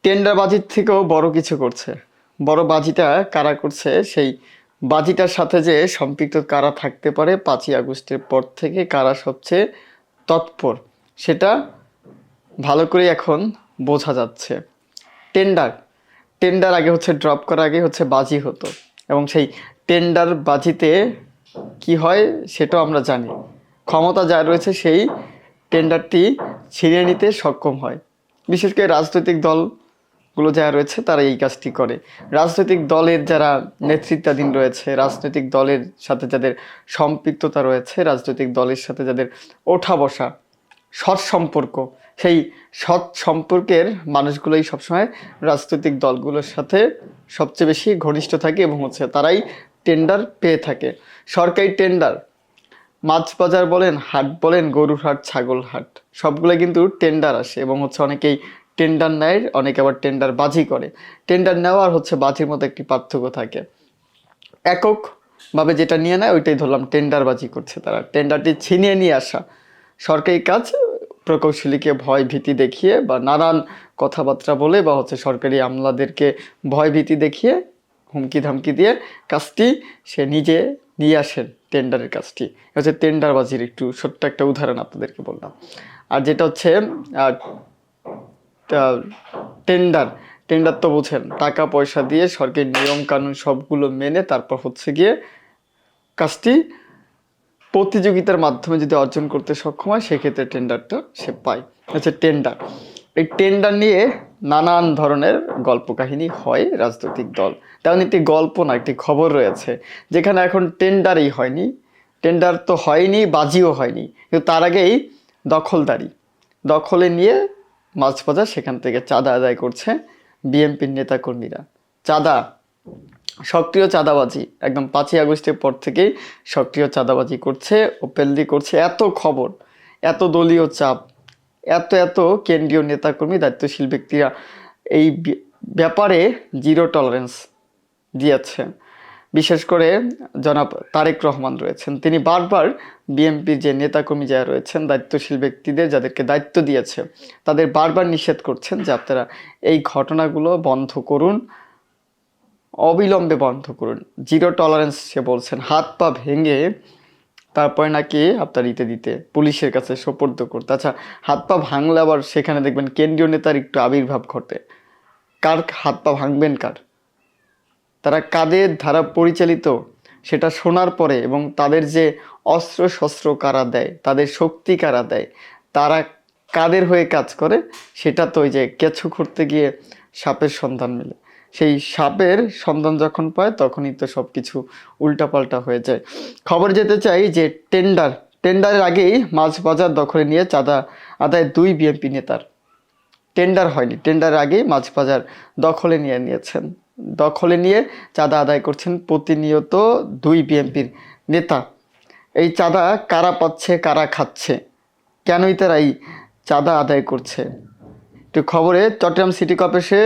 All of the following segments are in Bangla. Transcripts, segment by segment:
টেন্ডার বাজির থেকেও বড় কিছু করছে। বড় বাজিটা কারা করছে, সেই বাজিটার সাথে যে সম্পৃক্ত কারা থাকতে পারে 5ই আগস্টের পর থেকে, কারা সবচেয়ে তৎপর, সেটা ভালো করে এখন বোঝা যাচ্ছে। টেন্ডার টেন্ডার আগে হচ্ছে ড্রপ করার আগে হচ্ছে বাজি হতো, এবং সেই টেন্ডার বাজিতে কি হয় সেটাও আমরা জানি। ক্ষমতা যা রয়েছে সেই টেন্ডারটি ছিনিয়ে নিতে সক্ষম হয়। বিশেষ করে রাজনৈতিক দলগুলো যারা রয়েছে তারা এই কাজটি করে। রাজনৈতিক দলের যারা নেতৃত্বাধীন রয়েছে, রাজনৈতিক দলের সাথে যাদের সম্পৃক্ততা রয়েছে, রাজনৈতিক দলের সাথে যাদের ওঠা বসা, সৎ সম্পর্ক, সেই সৎ সম্পর্কের মানুষগুলোই সবসময় রাজনৈতিক দলগুলোর সাথে সবচেয়ে বেশি ঘনিষ্ঠ থাকে, এবং হচ্ছে তারাই টেন্ডার পেয়ে থাকে। সরকারি টেন্ডার, মাছ বাজার বলেন, হাট বলেন, গরুর হাট, ছাগল হাট, সবগুলো কিন্তু টেন্ডার আসে, এবং হচ্ছে অনেকেই টেন্ডার নেয়, অনেকে আবার টেন্ডার বাজি করে। টেন্ডার নেওয়া আর হচ্ছে বাজির মধ্যে একটি পার্থক্য থাকে। এককভাবে যেটা নিয়ে নেয় ওইটাই ধরলাম টেন্ডার বাজি করছে তারা। টেন্ডারটি ছিনিয়ে নিয়ে আসা সরকারি কাজ প্রকৌশলীকে ভয় ভীতি দেখিয়ে বা নানান কথাবার্তা বলে বা হচ্ছে সরকারি আমলাদেরকে ভয় ভীতি দেখিয়ে, হুমকি ধামকি দিয়ে কাজটি সে নিজে নিয়ে আসেন। টেন্ডারের কাজটি হচ্ছে টেন্ডারবাজির একটু ছোট্ট একটা উদাহরণ আপনাদেরকে বললাম। আর যেটা হচ্ছে টেন্ডার টেন্ডার তো বুঝেন, টাকা পয়সা দিয়ে সরকারি নিয়ম কানুন সবগুলো মেনে তারপর হচ্ছে গিয়ে কাজটি প্রতিযোগিতার মাধ্যমে যদি অর্জন করতে সক্ষম হয় সেক্ষেত্রে টেন্ডারটা সে পায়। হচ্ছে টেন্ডার। এই টেন্ডার নিয়ে নানান ধরনের গল্প কাহিনী হয় রাজনৈতিক দল। তেমন একটি গল্প না, একটি খবর রয়েছে যেখানে এখন টেন্ডারই হয়নি, টেন্ডার তো হয়নি, বাজিও হয়নি, কিন্তু তার আগেই দখলে নিয়ে মাছ বাজার সেখান থেকে চাঁদা আদায় করছে বিএনপির নেতাকর্মীরা। চাঁদা, সক্রিয় চাঁদাবাজি একদম 5ই আগস্টের পর থেকেই সক্রিয় চাঁদাবাজি করছে, ওপেনলি করছে। এত খবর, এত দলীয় চাপ, এত কেন্দ্রীয় নেতাকর্মী, দায়িত্বশীল ব্যক্তিরা এই ব্যাপারে জিরো টলারেন্স দিয়েছে। বিশেষ করে জনাব তারেক রহমান রয়েছেন, তিনি বারবার বিএনপির যে নেতাকর্মী যারা রয়েছেন, দায়িত্বশীল ব্যক্তিদের যাদেরকে দায়িত্ব দিয়েছে, তাদের বারবার নিষেধ করছেন যে আপনারা এই ঘটনাগুলো বন্ধ করুন, অবিলম্বে বন্ধ করুন। জিরো টলারেন্স সে বলছেন। হাত পা ভেঙে তারপরে নাকি আপনার দিতে পুলিশের কাছে সোপর্দ করতে। আচ্ছা, হাত পা ভাঙলে আবার সেখানে দেখবেন কেন্দ্রীয় নেতার একটু আবির্ভাব ঘটে। কার হাত পা ভাঙবেন কার, তারা কাদের ধারা পরিচালিত সেটা শোনার পরে, এবং তাদের যে অস্ত্র শস্ত্র কারা দেয়, তাদের শক্তি কারা দেয়, তারা কাদের হয়ে কাজ করে, সেটা তো ওই যে কেঁচো খুঁড়তে গিয়ে সাপের সন্ধান মেলে। সেই সাপের সন্ধান যখন পায় তখনই তো সব কিছু উল্টাপাল্টা হয়ে যায়। খবর যেতে চাই যে টেন্ডারের আগেই মাছ বাজার দখলে নিয়ে চাঁদা আদায় 2 বিএনপি নেতার। টেন্ডার হয়নি, টেন্ডার আগেই মাছ বাজার দখলে নিয়ে চাঁদা আদায় করছেন প্রতিনিয়ত 2 বিএনপির নেতা। এই চাঁদা কারা পাচ্ছে, কারা খাচ্ছে, কেনই তারা এই চাঁদা আদায় করছে? একটু খবরে, চট্টগ্রাম সিটি কর্পোরেশনে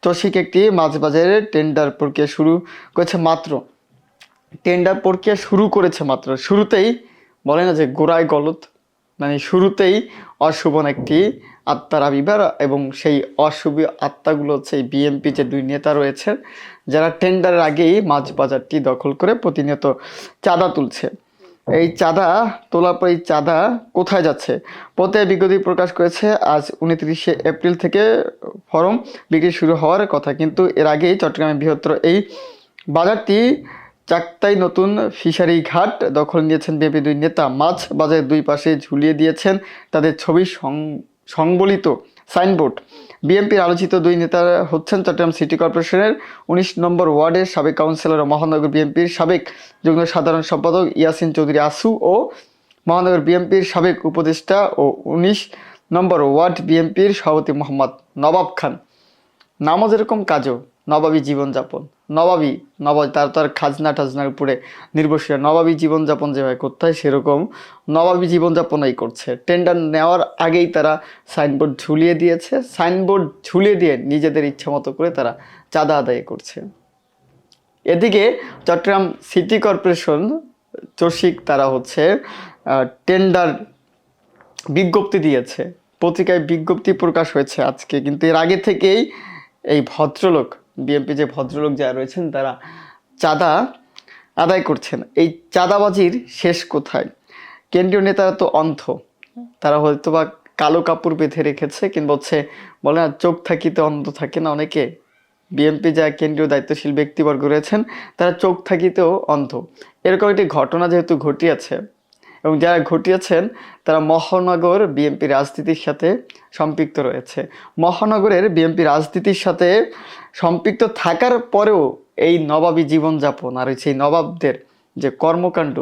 চসিক একটি মাছ বাজারের টেন্ডার প্রক্রিয়া শুরু করেছে মাত্র। শুরুতেই বলে না যে গোড়ায় গলত, মানে শুরুতেই অশুভ একটি আত্মার আবির্ভাব, এবং সেই অশুভ আত্মাগুলো হচ্ছে এই বিএনপি যে 2 নেতা রয়েছে যারা টেন্ডারের আগেই মাছ বাজারটি দখল করে প্রতিনিয়ত চাঁদা তুলছে। এই চাঁদা তোলার পর এই চাঁদা কোথায় যাচ্ছে? পত্রিকায় বিজ্ঞপ্তি প্রকাশ করেছে আজ 29শে এপ্রিল থেকে ফরম বিক্রি শুরু হওয়ার কথা, কিন্তু এর আগেই চট্টগ্রামের বৃহত্তর এই বাজারটি চাক্তাই নতুন ফিশারি ঘাট দখল নিয়েছেন বিএনপি 2 নেতা। মাছ বাজারের 2 পাশে ঝুলিয়ে দিয়েছেন তাদের ছবি সংবলিত সাইনবোর্ড। বিএনপির আলোচিত 2 নেতা হচ্ছেন চট্টগ্রাম সিটি কর্পোরেশনের 19 নম্বর ওয়ার্ডের সাবেক কাউন্সিলর ও মহানগর বিএনপির সাবেক যুগ্ম সাধারণ সম্পাদক ইয়াসিন চৌধুরী আসু ও মহানগর বিএনপির সাবেক উপদেষ্টা ও 19 নম্বর ওয়ার্ড বিএনপির সভাপতি মোহাম্মদ নবাব খান। নামও যেরকম কাজও, নবাবী জীবনযাপন। নবাবী তার খাজনা টাজনার উপরে নির্ভরশীল। নবাবী জীবনযাপন যেভাবে করতে হয় সেরকম নবাবী জীবনযাপনই করছে। টেন্ডার নেওয়ার আগেই তারা সাইনবোর্ড ঝুলিয়ে দিয়েছে, সাইনবোর্ড ঝুলিয়ে দিয়ে নিজেদের ইচ্ছা মতো করে তারা চাঁদা আদায় করছে। এদিকে চট্টগ্রাম সিটি কর্পোরেশন চসিক তারা হচ্ছে টেন্ডার বিজ্ঞপ্তি দিয়েছে, পত্রিকায় বিজ্ঞপ্তি প্রকাশ হয়েছে আজকে, কিন্তু এর আগে থেকেই এই ভদ্রলোক, বিএনপি যে ভদ্রলোক যারা রয়েছেন তারা চাঁদা আদায় করছেন। এই চাঁদাবাজির শেষ কোথায়? কেন্দ্রীয় নেতারা তো অন্ধ, তারা হয়তো বা কালো কাপড় বেঁধে রেখেছে, কিংবা হচ্ছে বলে না চোখ থাকিতে অন্ধ থাকে না অনেকে, বিএনপি যা কেন্দ্রীয় দায়িত্বশীল ব্যক্তিবর্গ রয়েছেন তারা চোখ থাকিতেও অন্ধ। এরকম একটি ঘটনা যেহেতু ঘটিয়েছে এবং যারা ঘটিয়েছেন তারা মহানগর বিএনপি রাজনীতির সাথে সম্পৃক্ত রয়েছে। মহানগরের বিএনপি রাজনীতির সাথে সম্পৃক্ত থাকার পরেও এই নবাবী জীবনযাপন আর সেই নবাবদের যে কর্মকাণ্ড,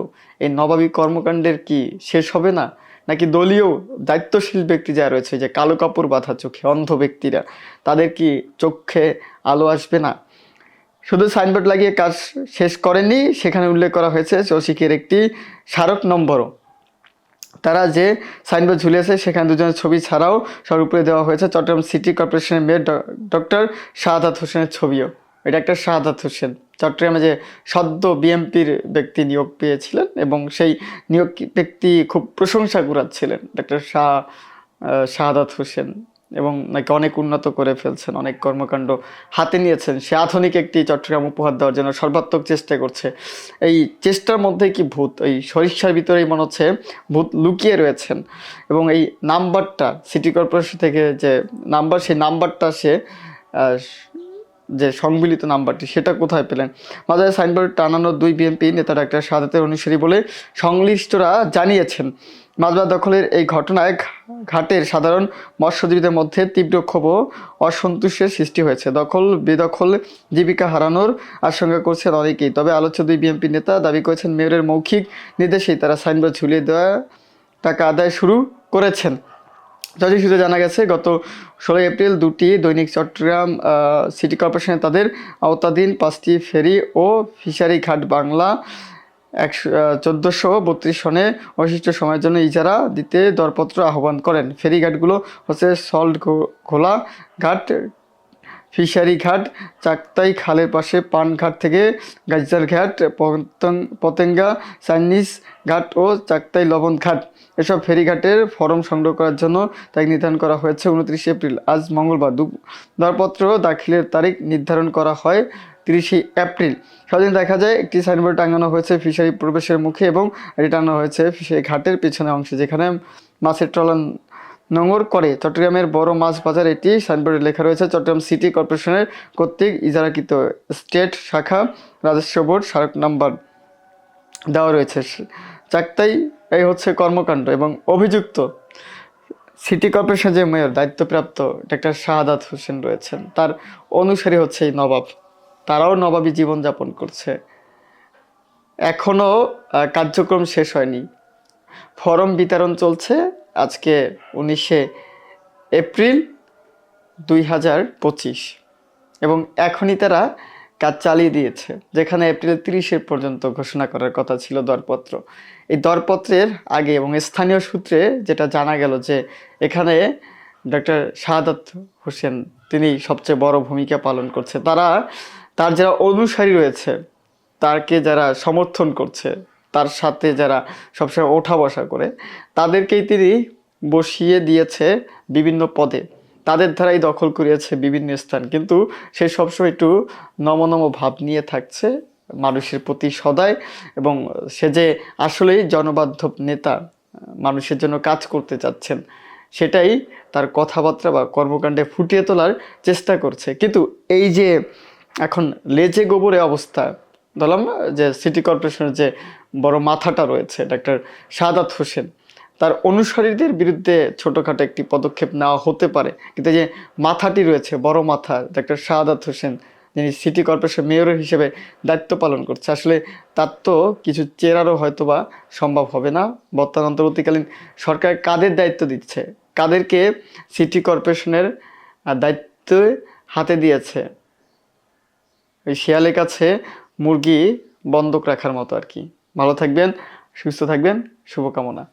এই নবাবী কর্মকাণ্ডের কি শেষ হবে না? নাকি দলীয় দায়িত্বশীল ব্যক্তি যারা রয়েছে, যে কালো কাপড় বাঁধা চোখে অন্ধ ব্যক্তিরা, তাদের কি চোখে আলো আসবে না? শুধু সাইনবোর্ড লাগিয়ে কাজ শেষ করেনি, সেখানে উল্লেখ করা হয়েছে চৌশিকের একটি স্মারক নম্বরও। তারা যে সাইনবোর্ড ঝুলিয়েছে সেখানে দুজনের ছবি ছাড়াও সবার উপরে দেওয়া হয়েছে চট্টগ্রাম সিটি কর্পোরেশনের মেয়র ডক্টর শাহাদাত হোসেনের ছবিও। এটা একটা শাহাদাত হোসেন চট্টগ্রামে যে সদ্য বিএনপির ব্যক্তি নিয়োগ পেয়েছিলেন এবং সেই নিয়োগ ব্যক্তি খুব প্রশংসা কুড়াচ্ছিলেন ডক্টর শাহাদাত হোসেন, এবং নাকি অনেক উন্নত করে ফেলছেন, অনেক কর্মকাণ্ড হাতে নিয়েছেন। সে আধুনিক একটি চট্টগ্রাম উপহার দেওয়ার জন্য সর্বাত্মক চেষ্টা করছে। এই চেষ্টার মধ্যে কি ভূত, এই সরিষার ভিতরেই মনে হচ্ছে ভূত লুকিয়ে রয়েছেন। এবং এই নাম্বারটা সিটি কর্পোরেশন থেকে যে নাম্বার, সেই নাম্বারটা সে যে সংমিলিত নাম্বারটি সেটা কোথায় পেলেন? মাঝে সাইনবোর্ড টানানো দুই বিএনপি নেতা ডাক্তার শাহাদাতের অনুসারী বলে সংশ্লিষ্টরা জানিয়েছেন। মাঝবার দখলের এই ঘটনায় ঘাটের সাধারণ মৎস্যজীবীদের মধ্যে তীব্র ক্ষোভ ও অসন্তুষ্টের সৃষ্টি হয়েছে। দখল বেদখল জীবিকা হারানোর আশঙ্কা করছেন অনেকেই। তবে আলোচ্য দুই বিএনপি নেতা দাবি করেছেন মেয়রের মৌখিক নির্দেশেই তারা সাইনবোর্ড ঝুলিয়ে দেওয়া টাকা আদায় শুরু করেছেন। যতই সূত্রে জানা গেছে, গত 16 এপ্রিল দুটি দৈনিক চট্টগ্রাম সিটি কর্পোরেশনে তাদের আওতাধীন 5টি ফেরি ও ফিশারি ঘাট বাংলা 1432 সনে অবশিষ্ট সময়ের জন্য ইজারা দিতে দরপত্র আহ্বান করেন। ফেরিঘাটগুলো হচ্ছে সল্ট ঘোলা ঘাট, ফিশারি ঘাট, চাকতাই খালের পাশে পানঘাট থেকে গাজীচার ঘাট, পতেঙ্গা চাইনিজ ঘাট ও চাকতাই লবণ ঘাট। এসব ফেরিঘাটের ফরম সংগ্রহ করার জন্য তারিখ নির্ধারণ করা হয়েছে 29 এপ্রিল, আজ মঙ্গলবার। দরপত্র দাখিলের তারিখ নির্ধারণ করা হয় 30 এপ্রিল। সেদিন দেখা যায় একটি সাইনবোর্ড টাঙানো হয়েছে ফিশারি প্রবেশের মুখে এবং এটি টাঙানো হয়েছে ফিশারি ঘাটের পেছনে অংশে, যেখানে মাছের ট্রলার নোঙর করে। চট্টগ্রামের বড় মাছ বাজার এটি সাইনবোর্ডে লেখা রয়েছে চট্টগ্রাম সিটি কর্পোরেশনের কর্তৃক ইজারাকৃত স্টেট শাখা রাজস্ব বোর্ড স্মারক নাম্বার দেওয়া রয়েছে। চাকতাই এই হচ্ছে কর্মকাণ্ড এবং অভিযুক্ত সিটি কর্পোরেশন যে মেয়র দায়িত্বপ্রাপ্ত ডাক্তার শাহাদাত হোসেন রয়েছেন, তার অনুসারী হচ্ছে এই নবাব। তারাও নবাবী জীবনযাপন করছে। এখনও কার্যক্রম শেষ হয়নি, ফরম বিতরণ চলছে। আজকে 19 এপ্রিল 2025 এবং এখনই তারা কাজ চালিয়ে দিয়েছে, যেখানে এপ্রিল 30 পর্যন্ত ঘোষণা করার কথা ছিল দরপত্র। এই দরপত্রের আগে এবং স্থানীয় সূত্রে যেটা জানা গেল যে এখানে ডক্টর শাহাদাত হোসেন তিনি সবচেয়ে বড় ভূমিকা পালন করছে। তার যারা অনুসারী রয়েছে, তাকে যারা সমর্থন করছে, তার সাথে যারা সবসময় ওঠা বসা করে, তাদেরকেই তিনি বসিয়ে দিয়েছে বিভিন্ন পদে, তাদের দ্বারাই দখল করিয়েছে বিভিন্ন স্থান। কিন্তু সে সবসময় একটু নমনম ভাব নিয়ে থাকছে মানুষের প্রতি সদায়, এবং সে যে আসলেই জনবান্ধব নেতা, মানুষের জন্য কাজ করতে চাচ্ছেন, সেটাই তার কথাবার্তা বা কর্মকাণ্ডে ফুটিয়ে তোলার চেষ্টা করছে। কিন্তু এই যে এখন লেজে গোবরে অবস্থা, ধরলাম যে সিটি কর্পোরেশনের যে বড় মাথাটা রয়েছে ডাক্তার শাহাদাত হোসেন, তার অনুসারীদের বিরুদ্ধে ছোটোখাটো একটি পদক্ষেপ নেওয়া হতে পারে, কিন্তু যে মাথাটি রয়েছে, বড় মাথা ডাক্তার শাহাদাত হোসেন, যিনি সিটি কর্পোরেশন মেয়র হিসেবে দায়িত্ব পালন করছে, আসলে তার তো কিছু চেরারও হয়তো বা সম্ভব হবে না। বর্তমান অন্তর্বর্তীকালীন সরকার কাদের দায়িত্ব দিচ্ছে, কাদেরকে সিটি কর্পোরেশনের দায়িত্ব হাতে দিয়েছে, ওই শিয়ালের কাছে মুরগি বন্ধক রাখার মতো আর কি। ভালো থাকবেন, সুস্থ থাকবেন, শুভকামনা।